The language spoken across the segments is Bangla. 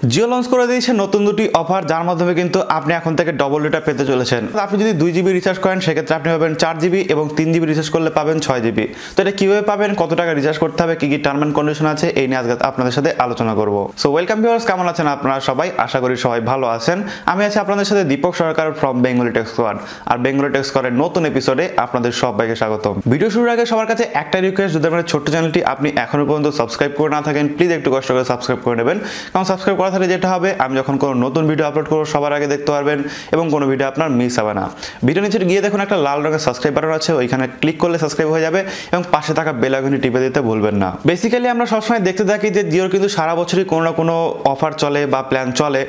জিও লঞ্চ করে দিয়েছে নতুন দুটি অফার, যার মাধ্যমে কিন্তু আপনি এখন থেকে ডবল ডেটা পেতে চলেছেন। আপনি যদি 2 GB রিচার্জ করেন সেক্ষেত্রে আপনি পাবেন 4 GB এবং 3 GB রিচার্জ করলে পাবেন 6 GB। তো এটা কিভাবে পাবেন, কত টাকা রিচার্জ করতে হবে, কি কি টার্ম এন্ড কন্ডিশন আছে, এই নিয়ে আজকে আপনাদের সাথে আলোচনা করব। সো ওয়েলকাম ভিউয়ার্স, কেমন আছেন আপনারা সবাই? আশা করি সবাই ভালো আছেন। আমি আছি আপনাদের সাথে Dipak Sarkar from Bengali tech squad. আর বেঙ্গলি টেক স্কোয়াডের নতুন এপিসোডে আপনাদের সবাইকে স্বাগতম। ভিডিও শুরুর আগে সবার কাছে একটা রিকোয়েস্ট, যদি আমার ছোট্ট চ্যানেলটি আপনি এখনো পর্যন্ত সাবস্ক্রাইব করে না থাকেন, প্লিজ একটু কষ্ট করে সাবস্ক্রাইব করে নেবেন। কারণ সাবস্ক্রাইব করা থাকলে যেটা হবে, আমি যখন কোনো নতুন ভিডিও আপলোড করবো সবার আগে দেখতে পারবেন এবং কোনো ভিডিও আপনার মিস হবে না। ভিডিও নিচে গিয়ে দেখুন একটা লাল রঙের সাবস্ক্রাইব বাটন আছে, ওইখানে ক্লিক করলে সাবস্ক্রাইব হয়ে যাবে এবং পাশে থাকা বেল আইকনটি টিপে দিতে ভুলবেন না। বেসিক্যালি আমরা সবসময় দেখতে থাকি যে জিওর কিন্তু সারা বছরই কোনো না কোনো অফার চলে বা প্ল্যান চলে।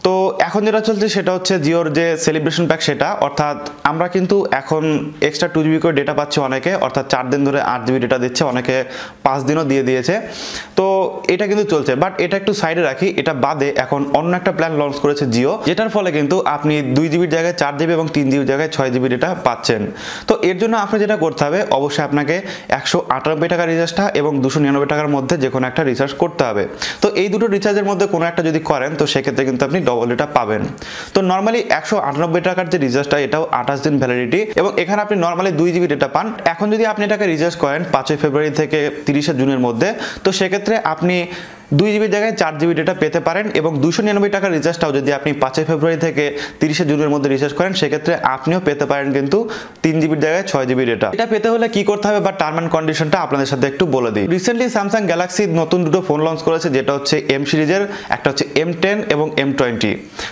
তো এখন যেটা চলছে সেটা হচ্ছে জিওর যে সেলিব্রেশন প্যাক, সেটা অর্থাৎ আমরা কিন্তু এখন এক্সট্রা 2 GB করে ডেটা পাচ্ছি অনেকে, অর্থাৎ 4 দিন ধরে 8 GB ডেটা দিচ্ছে, অনেকে 5 দিনও দিয়ে দিয়েছে। তো এটা কিন্তু চলছে, বাট এটা একটু সাইডে রাখি। এটা বাদে এখন অন্য একটা প্ল্যান লঞ্চ করেছে জিও, যেটার ফলে কিন্তু আপনি 2 GBর জায়গায় 4 GB এবং 3 GBর জায়গায় 6 GB ডেটা পাচ্ছেন। তো এর জন্য আপনার যেটা করতে হবে, অবশ্যই আপনাকে 198 টাকা রিচার্জটা এবং 299 টাকার মধ্যে যে কোনো একটা রিচার্জ করতে হবে। তো এই দুটো রিচার্জের মধ্যে কোনো একটা যদি করেন তো সেক্ষেত্রে কিন্তু আপনি ডবল ডেটা পাবেন। তো নর্মালি 198 টাকার যে রিচার্জটা, এটাও 28 দিন ভ্যালিডিটি এবং এখানে আপনি নর্মালি 2 GB ডেটা পান। এখন যদি আপনি এটাকে রিচার্জ করেন 5 ফেব্রুয়ারি থেকে 30 জুনের মধ্যে, তো সেক্ষেত্রে আপনি 2 GBর জায়গায় 4 GB ডেটা পেতে পারেন এবং 299 টাকার রিচার্জটাও যদি আপনি 5 ফেব্রুয়ারি থেকে 30 জুনের মধ্যে রিচার্জ করেন সেক্ষেত্রে আপনিও পেতে পারেন কিন্তু 3 GBর জায়গায় 6 GB ডেটা। এটা পেতে হলে কি করতে হবে বা টার্ম এন্ড কন্ডিশনটা আপনাদের সাথে একটু বলে দিই। রিসেন্টলি স্যামসাং গ্যালাক্সি নতুন দুটো ফোন লঞ্চ করেছে, যেটা হচ্ছে M সিরিজের, একটা হচ্ছে M10 এবং M20।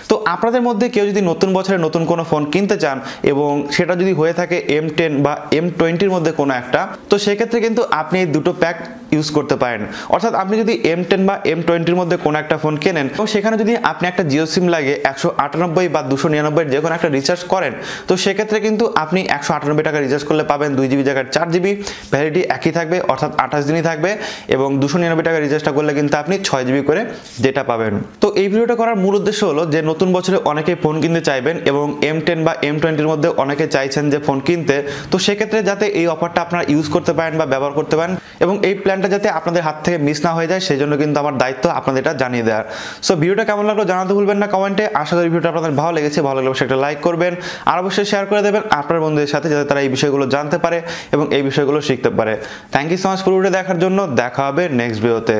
তো আপনাদের মধ্যে কেউ যদি নতুন বছরে নতুন কোনো ফোন কিনতে চান এবং সেটা যদি হয়ে থাকে M10 বা M20-র মধ্যে কোনো একটা, তো সেক্ষেত্রে কিন্তু আপনি এই দুটো প্যাক ইউজ করতে পারেন। অর্থাৎ আপনি যদি M10 বা M20-র মধ্যে কোনো একটা ফোন কেনেন এবং সেখানে যদি আপনি একটা জিও সিম লাগে 198 বা 299 যে কোনো একটা রিচার্জ করেন, তো সেক্ষেত্রে কিন্তু আপনি 198 টাকা রিচার্জ করলে পাবেন 2 GB জায়গায় 4 GB, ভ্যালিডিটি একই থাকবে অর্থাৎ 28 দিনই থাকবে এবং 299 টাকা রিচার্জটা করলে কিন্তু আপনি 6 GB করে ডেটা পাবেন। তো এই ভিডিওটা করার মূল উদ্দেশ্য হলো যে নতুন বছরে অনেকেই ফোন কিনতে চাইবেন এবং M10 বা M20-র মধ্যে অনেকে চাইছেন যে ফোন কিনতে, তো সেক্ষেত্রে যাতে এই অফারটা আপনারা ইউজ করতে পারেন বা ব্যবহার করতে পারেন এবং এই প্ল্যানটা যাতে আপনাদের হাত থেকে মিস না হয়ে যায়, সেই জন্য কিন্তু আমার দায়িত্ব আপনাদের এটা জানিয়ে দেওয়ার। সো ভিডিওটা কেমন লাগলো জানাতে ভুলবেন না কমেন্টে। আশা করি ভিডিওটা আপনাদের ভালো লেগেছে, ভালো লাগলে একটা লাইক করবেন আর অবশ্যই শেয়ার করে দেবেন আপনার বন্ধুদের সাথে, যাতে তারা এই বিষয়গুলো জানতে পারে এবং এই বিষয়গুলো শিখতে পারে। থ্যাংক ইউ সো মাচ পুরো ভিডিও দেখার জন্য। দেখা হবে নেক্সট ভিডিওতে।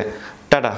টাটা।